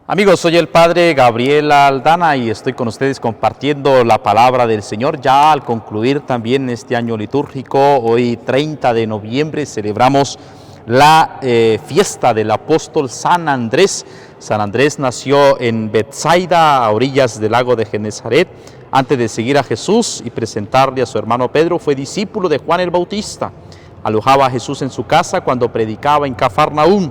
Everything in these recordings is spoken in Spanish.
Amigos, soy el Padre Gabriel Aldana y estoy con ustedes compartiendo la palabra del Señor. Ya al concluir también este año litúrgico, hoy 30 de noviembre celebramos la fiesta del apóstol San Andrés. San Andrés nació en Betsaida, a orillas del lago de Genesaret. Antes de seguir a Jesús y presentarle a su hermano Pedro, fue discípulo de Juan el Bautista. Alojaba a Jesús en su casa cuando predicaba en Cafarnaúm.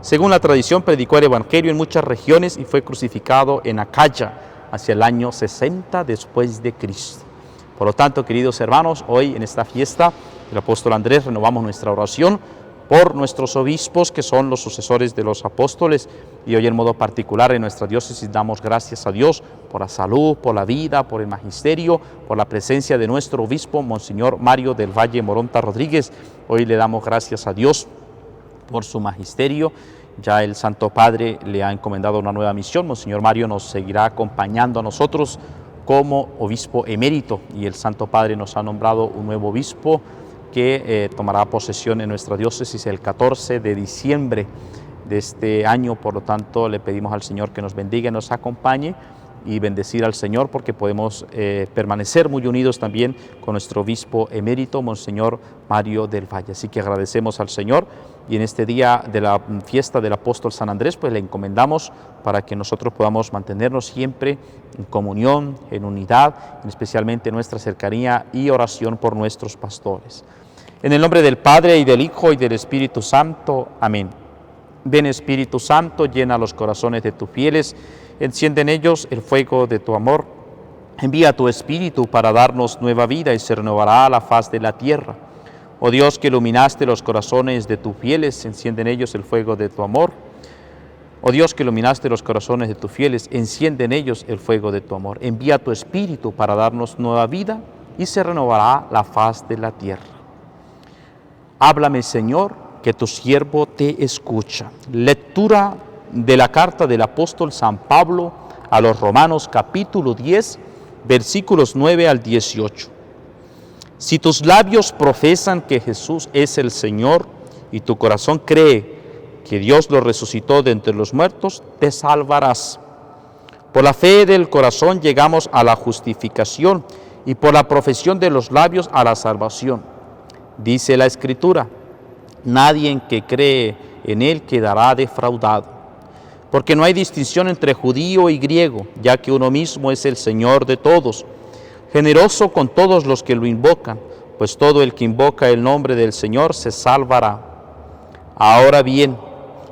Según la tradición, predicó el Evangelio en muchas regiones y fue crucificado en Acaya hacia el año 60 después de Cristo. Por lo tanto, queridos hermanos, hoy en esta fiesta del apóstol Andrés renovamos nuestra oración por nuestros obispos, que son los sucesores de los apóstoles, y hoy en modo particular en nuestra diócesis damos gracias a Dios por la salud, por la vida, por el magisterio, por la presencia de nuestro obispo, Monseñor Mario del Valle Moronta Rodríguez. Hoy le damos gracias a Dios por su magisterio. Ya el Santo Padre le ha encomendado una nueva misión. Monseñor Mario nos seguirá acompañando a nosotros como obispo emérito, y el Santo Padre nos ha nombrado un nuevo obispo que tomará posesión en nuestra diócesis el 14 de diciembre de este año. Por lo tanto, le pedimos al Señor que nos bendiga y nos acompañe, y bendecir al Señor porque podemos permanecer muy unidos también con nuestro obispo emérito, Monseñor Mario del Valle. Así que agradecemos al Señor, y en este día de la fiesta del apóstol San Andrés, pues le encomendamos para que nosotros podamos mantenernos siempre en comunión, en unidad, especialmente en nuestra cercanía y oración por nuestros pastores. En el nombre del Padre, y del Hijo, y del Espíritu Santo. Amén. Ven, Espíritu Santo, llena los corazones de tus fieles, enciende en ellos el fuego de tu amor. Envía tu Espíritu para darnos nueva vida, y se renovará la faz de la tierra. Oh Dios, que iluminaste los corazones de tus fieles, enciende en ellos el fuego de tu amor. Oh Dios, que iluminaste los corazones de tus fieles, enciende en ellos el fuego de tu amor. Envía tu Espíritu para darnos nueva vida, y se renovará la faz de la tierra. Háblame, Señor, que tu siervo te escucha. Lectura de la carta del apóstol San Pablo a los Romanos, capítulo 10, versículos 9 al 18. Si tus labios profesan que Jesús es el Señor, y tu corazón cree que Dios lo resucitó de entre los muertos, te salvarás. Por la fe del corazón llegamos a la justificación, y por la profesión de los labios a la salvación. Dice la Escritura: nadie que cree en Él quedará defraudado. Porque no hay distinción entre judío y griego, ya que uno mismo es el Señor de todos, generoso con todos los que lo invocan, pues todo el que invoca el nombre del Señor se salvará. Ahora bien,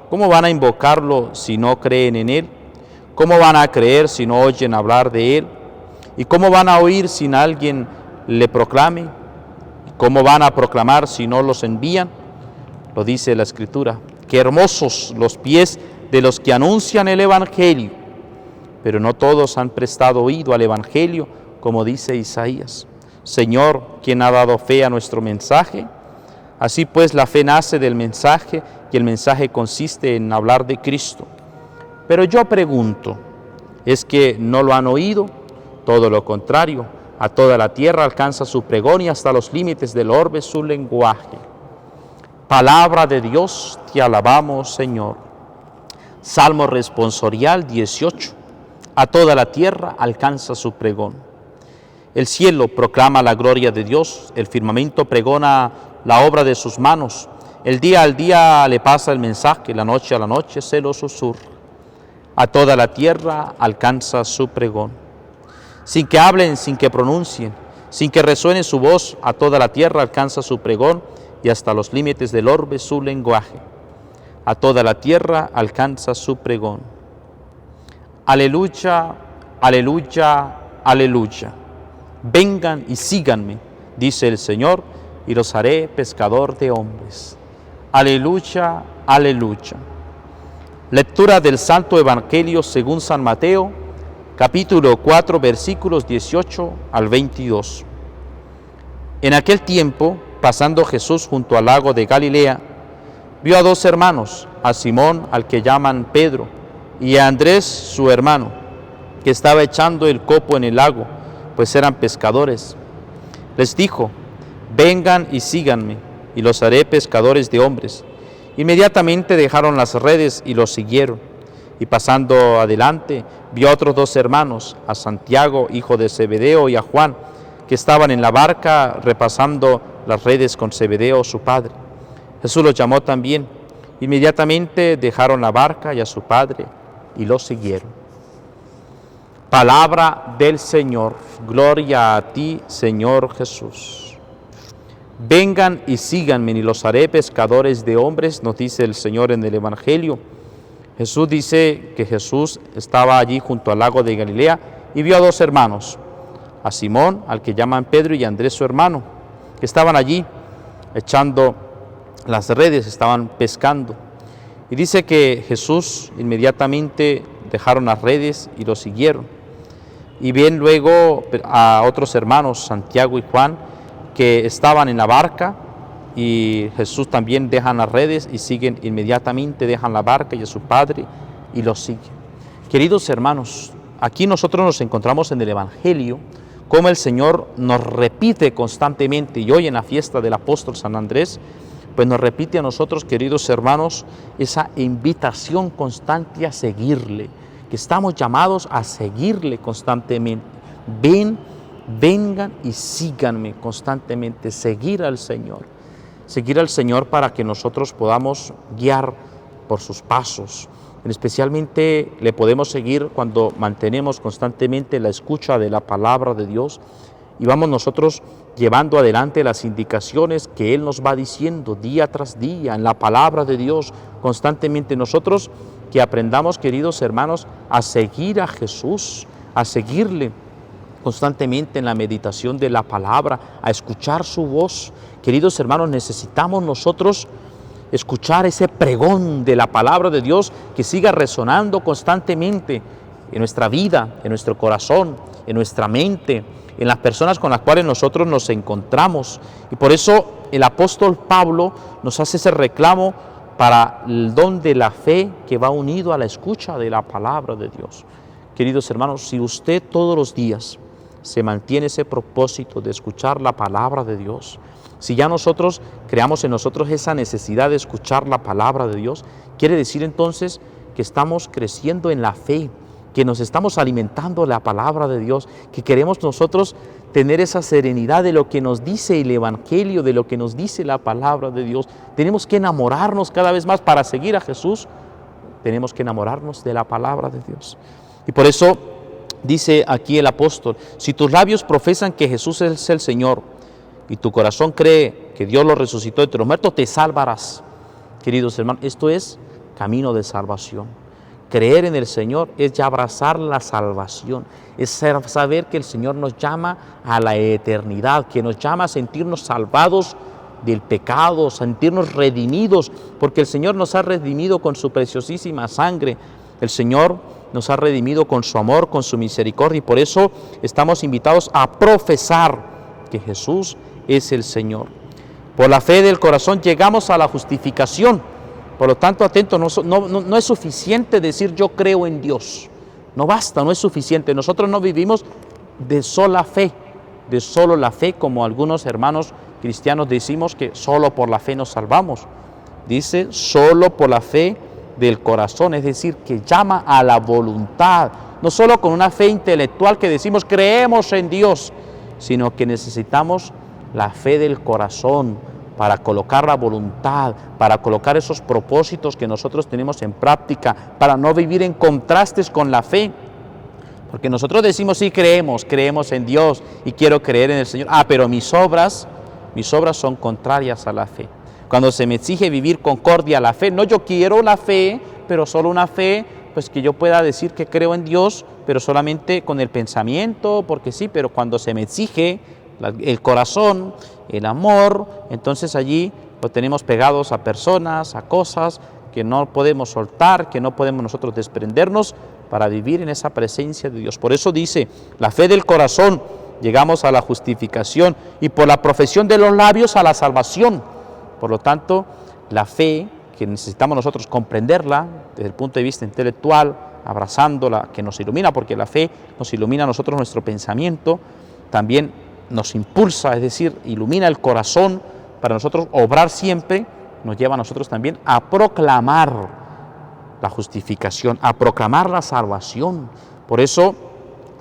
¿cómo van a invocarlo si no creen en Él? ¿Cómo van a creer si no oyen hablar de Él? ¿Y cómo van a oír sin alguien le proclame? ¿Cómo van a proclamar si no los envían? Lo dice la Escritura: qué hermosos los pies de los que anuncian el Evangelio. Pero no todos han prestado oído al Evangelio, como dice Isaías. Señor, ¿quién ha dado fe a nuestro mensaje? Así pues, la fe nace del mensaje, y el mensaje consiste en hablar de Cristo. Pero yo pregunto, ¿es que no lo han oído? Todo lo contrario, a toda la tierra alcanza su pregón, y hasta los límites del orbe su lenguaje. Palabra de Dios, te alabamos, Señor. Salmo responsorial 18. A toda la tierra alcanza su pregón. El cielo proclama la gloria de Dios, el firmamento pregona la obra de sus manos. El día al día le pasa el mensaje, la noche a la noche se lo susurra. A toda la tierra alcanza su pregón. Sin que hablen, sin que pronuncien, sin que resuene su voz, a toda la tierra alcanza su pregón, y hasta los límites del orbe su lenguaje. A toda la tierra alcanza su pregón. Aleluya, aleluya, aleluya. Vengan y síganme, dice el Señor, y los haré pescador de hombres. Aleluya, aleluya. Lectura del Santo Evangelio según San Mateo, capítulo 4, versículos 18 al 22. En aquel tiempo, pasando Jesús junto al lago de Galilea, vio a dos hermanos, a Simón, al que llaman Pedro, y a Andrés, su hermano, que estaba echando el copo en el lago, pues eran pescadores. Les dijo: vengan y síganme, y los haré pescadores de hombres. Inmediatamente dejaron las redes y los siguieron. Y pasando adelante, vio a otros 2 hermanos, a Santiago, hijo de Zebedeo, y a Juan, que estaban en la barca repasando las redes con Zebedeo, su padre. Jesús los llamó también. Inmediatamente dejaron la barca y a su padre y los siguieron. Palabra del Señor. Gloria a ti, Señor Jesús. Vengan y síganme y los haré pescadores de hombres, nos dice el Señor en el Evangelio. Jesús dice que Jesús estaba allí junto al lago de Galilea y vio a 2 hermanos, a Simón, al que llaman Pedro, y a Andrés su hermano, que estaban allí echando las redes, estaban pescando. Y dice que Jesús inmediatamente dejaron las redes y lo siguieron. Y ven luego a otros hermanos, Santiago y Juan, que estaban en la barca, y Jesús también dejan las redes y siguen inmediatamente, dejan la barca y a su padre y lo siguen. Queridos hermanos, aquí nosotros nos encontramos en el Evangelio, como el Señor nos repite constantemente, y hoy en la fiesta del apóstol San Andrés, pues nos repite a nosotros, queridos hermanos, esa invitación constante a seguirle, que estamos llamados a seguirle constantemente. Vengan y síganme constantemente, seguir al Señor para que nosotros podamos guiar por sus pasos. Especialmente le podemos seguir cuando mantenemos constantemente la escucha de la palabra de Dios y vamos nosotros llevando adelante las indicaciones que Él nos va diciendo día tras día en la palabra de Dios constantemente. Nosotros que aprendamos, queridos hermanos, a seguir a Jesús, a seguirle constantemente en la meditación de la palabra, a escuchar su voz. Queridos hermanos, necesitamos nosotros escuchar ese pregón de la palabra de Dios que siga resonando constantemente en nuestra vida, en nuestro corazón, en nuestra mente, en las personas con las cuales nosotros nos encontramos. Y por eso el apóstol Pablo nos hace ese reclamo para el don de la fe que va unido a la escucha de la palabra de Dios. Queridos hermanos, si usted todos los días se mantiene ese propósito de escuchar la palabra de Dios, si ya nosotros creamos en nosotros esa necesidad de escuchar la palabra de Dios, quiere decir entonces que estamos creciendo en la fe, que nos estamos alimentando de la palabra de Dios, que queremos nosotros tener esa serenidad de lo que nos dice el Evangelio, de lo que nos dice la palabra de Dios. Tenemos que enamorarnos cada vez más para seguir a Jesús. Tenemos que enamorarnos de la palabra de Dios. Y por eso dice aquí el apóstol, si tus labios profesan que Jesús es el Señor y tu corazón cree que Dios lo resucitó entre los muertos, te salvarás. Queridos hermanos, esto es camino de salvación. Creer en el Señor es ya abrazar la salvación, es saber que el Señor nos llama a la eternidad, que nos llama a sentirnos salvados del pecado, sentirnos redimidos, porque el Señor nos ha redimido con su preciosísima sangre. El Señor nos ha redimido con su amor, con su misericordia, y por eso estamos invitados a profesar que Jesús es el Señor. Por la fe del corazón llegamos a la justificación. Por lo tanto, atento, no es suficiente decir yo creo en Dios. No basta, no es suficiente. Nosotros no vivimos de sola fe, de solo la fe, como algunos hermanos cristianos decimos que solo por la fe nos salvamos. Dice solo por la fe del corazón, es decir, que llama a la voluntad. No solo con una fe intelectual que decimos creemos en Dios, sino que necesitamos la fe del corazón, para colocar la voluntad, para colocar esos propósitos que nosotros tenemos en práctica, para no vivir en contrastes con la fe. Porque nosotros decimos, sí, creemos en Dios y quiero creer en el Señor. Pero mis obras son contrarias a la fe. Cuando se me exige vivir concordia a la fe, no, yo quiero la fe, pero solo una fe, pues que yo pueda decir que creo en Dios, pero solamente con el pensamiento, porque sí, pero cuando se me exige el corazón, el amor, entonces allí lo tenemos pegados a personas, a cosas que no podemos soltar, que no podemos nosotros desprendernos para vivir en esa presencia de Dios. Por eso dice, la fe del corazón, llegamos a la justificación y por la profesión de los labios a la salvación. Por lo tanto, la fe que necesitamos nosotros comprenderla desde el punto de vista intelectual, abrazándola, que nos ilumina, porque la fe nos ilumina a nosotros nuestro pensamiento, también nos impulsa, es decir, ilumina el corazón para nosotros obrar siempre, nos lleva a nosotros también a proclamar la justificación, a proclamar la salvación. Por eso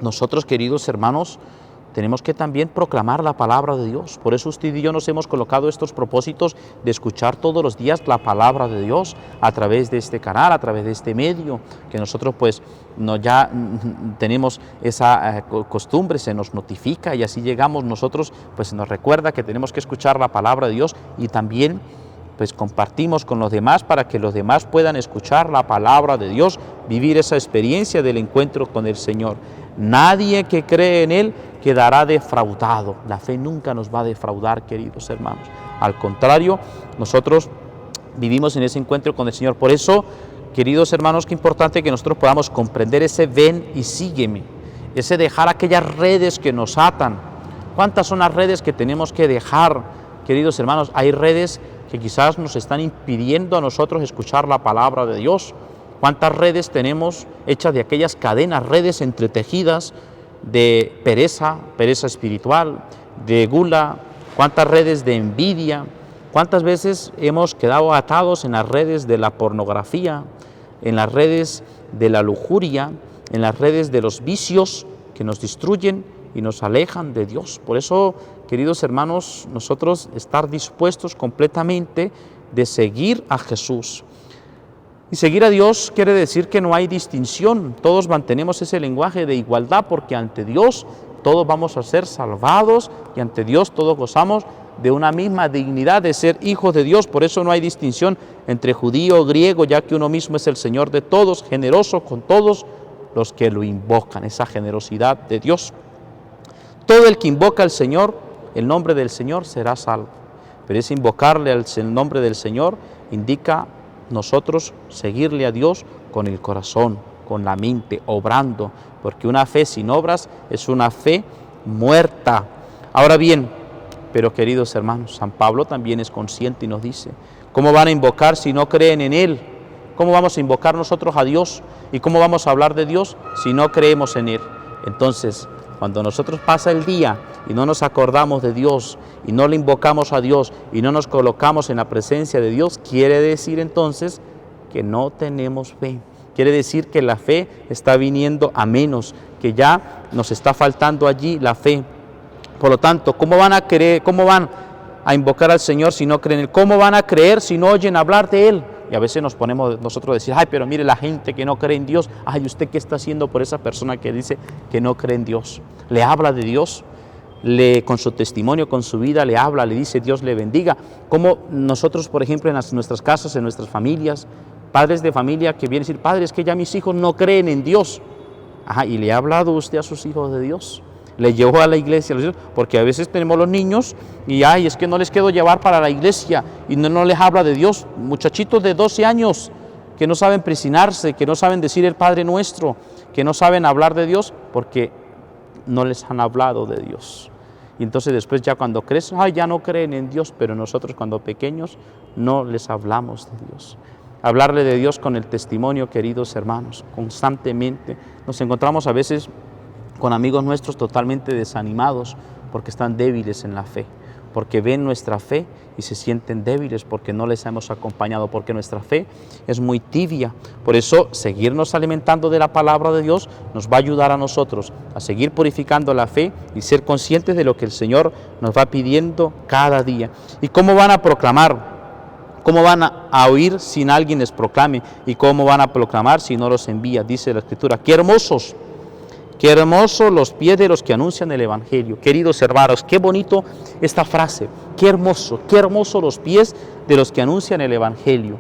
nosotros, queridos hermanos, tenemos que también proclamar la palabra de Dios. Por eso usted y yo nos hemos colocado estos propósitos de escuchar todos los días la palabra de Dios a través de este canal, a través de este medio, que nosotros pues ya tenemos esa costumbre, se nos notifica y así llegamos nosotros, pues se nos recuerda que tenemos que escuchar la palabra de Dios y también pues compartimos con los demás para que los demás puedan escuchar la palabra de Dios, vivir esa experiencia del encuentro con el Señor. Nadie que cree en Él quedará defraudado. La fe nunca nos va a defraudar, queridos hermanos. Al contrario, nosotros vivimos en ese encuentro con el Señor. Por eso, queridos hermanos, qué importante que nosotros podamos comprender ese ven y sígueme, ese dejar aquellas redes que nos atan. ¿Cuántas son las redes que tenemos que dejar, queridos hermanos? Hay redes que quizás nos están impidiendo a nosotros escuchar la palabra de Dios. ¿Cuántas redes tenemos hechas de aquellas cadenas, redes entretejidas de pereza espiritual, de gula? ¿Cuántas redes de envidia? ¿Cuántas veces hemos quedado atados en las redes de la pornografía, en las redes de la lujuria, en las redes de los vicios que nos destruyen y nos alejan de Dios? Por eso, queridos hermanos, nosotros estar dispuestos completamente de seguir a Jesús. Y seguir a Dios quiere decir que no hay distinción, todos mantenemos ese lenguaje de igualdad porque ante Dios todos vamos a ser salvados y ante Dios todos gozamos de una misma dignidad de ser hijos de Dios. Por eso no hay distinción entre judío o griego, ya que uno mismo es el Señor de todos, generoso con todos los que lo invocan, esa generosidad de Dios. Todo el que invoca al Señor, el nombre del Señor, será salvo. Pero ese invocarle el nombre del Señor indica nosotros seguirle a Dios con el corazón, con la mente, obrando, porque una fe sin obras es una fe muerta. Ahora bien, pero queridos hermanos, San Pablo también es consciente y nos dice, ¿cómo van a invocar si no creen en Él? ¿Cómo vamos a invocar nosotros a Dios? ¿Y cómo vamos a hablar de Dios si no creemos en Él? Entonces, cuando nosotros pasa el día y no nos acordamos de Dios y no le invocamos a Dios y no nos colocamos en la presencia de Dios, quiere decir entonces que no tenemos fe. Quiere decir que la fe está viniendo a menos, que ya nos está faltando allí la fe. Por lo tanto, ¿cómo van a creer, cómo van a invocar al Señor si no creen en Él? ¿Cómo van a creer si no oyen hablar de Él? Y a veces nos ponemos nosotros a decir, ay, pero mire la gente que no cree en Dios. Ay, ¿usted qué está haciendo por esa persona que dice que no cree en Dios? Le habla de Dios, con su testimonio, con su vida, le habla, le dice Dios le bendiga. Como nosotros, por ejemplo, en nuestras casas, en nuestras familias, padres de familia que vienen a decir, padre, es que ya mis hijos no creen en Dios. Ajá, ¿y le ha hablado usted a sus hijos de Dios? Le llevó a la iglesia, porque a veces tenemos los niños y ay, es que no les quiero llevar para la iglesia y no les habla de Dios. Muchachitos de 12 años que no saben presinarse, que no saben decir el Padre Nuestro, que no saben hablar de Dios porque no les han hablado de Dios. Y entonces después ya cuando crecen, ay, ya no creen en Dios, pero nosotros cuando pequeños no les hablamos de Dios. Hablarle de Dios con el testimonio, queridos hermanos, constantemente. Nos encontramos a veces con amigos nuestros totalmente desanimados porque están débiles en la fe, porque ven nuestra fe y se sienten débiles porque no les hemos acompañado, porque nuestra fe es muy tibia. Por eso, seguirnos alimentando de la palabra de Dios nos va a ayudar a nosotros a seguir purificando la fe y ser conscientes de lo que el Señor nos va pidiendo cada día. ¿Y cómo van a proclamar? ¿Cómo van a oír sin alguien les proclame? ¿Y cómo van a proclamar si no los envía? Dice la Escritura, ¡qué hermosos! Qué hermosos los pies de los que anuncian el Evangelio. Queridos hermanos, qué bonito esta frase. Qué hermosos los pies de los que anuncian el Evangelio.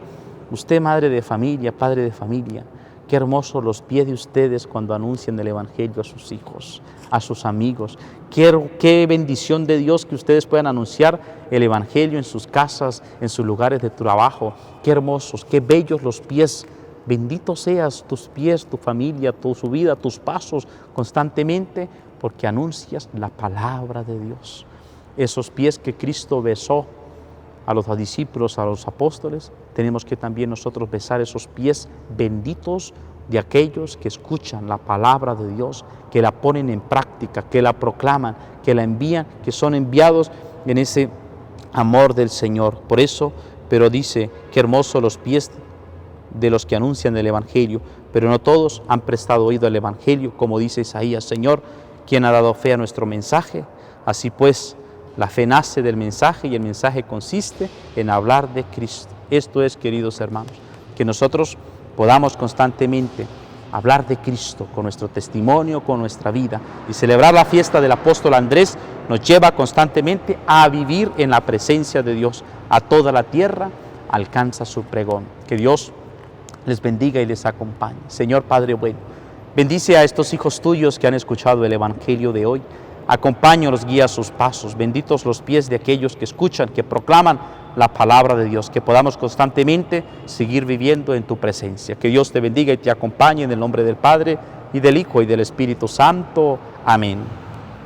Usted, madre de familia, padre de familia, qué hermosos los pies de ustedes cuando anuncian el Evangelio a sus hijos, a sus amigos. Qué bendición de Dios que ustedes puedan anunciar el Evangelio en sus casas, en sus lugares de trabajo. Qué hermosos, qué bellos los pies. Bendito seas tus pies, tu familia, su vida, tus pasos constantemente, porque anuncias la palabra de Dios. Esos pies que Cristo besó a los discípulos, a los apóstoles, tenemos que también nosotros besar esos pies benditos de aquellos que escuchan la palabra de Dios, que la ponen en práctica, que la proclaman, que la envían, que son enviados en ese amor del Señor. Por eso, pero dice, qué hermosos los pies de los que anuncian el Evangelio, pero no todos han prestado oído al Evangelio, como dice Isaías: Señor, ¿quién ha dado fe a nuestro mensaje? Así pues, la fe nace del mensaje y el mensaje consiste en hablar de Cristo. Esto es, queridos hermanos, que nosotros podamos constantemente hablar de Cristo con nuestro testimonio, con nuestra vida. Y celebrar la fiesta del apóstol Andrés nos lleva constantemente a vivir en la presencia de Dios. A toda la tierra alcanza su pregón. Que Dios les bendiga y les acompañe. Señor Padre bueno, bendice a estos hijos tuyos que han escuchado el Evangelio de hoy. Acompáñalos, guía sus pasos. Benditos los pies de aquellos que escuchan, que proclaman la palabra de Dios. Que podamos constantemente seguir viviendo en tu presencia. Que Dios te bendiga y te acompañe en el nombre del Padre, y del Hijo, y del Espíritu Santo. Amén.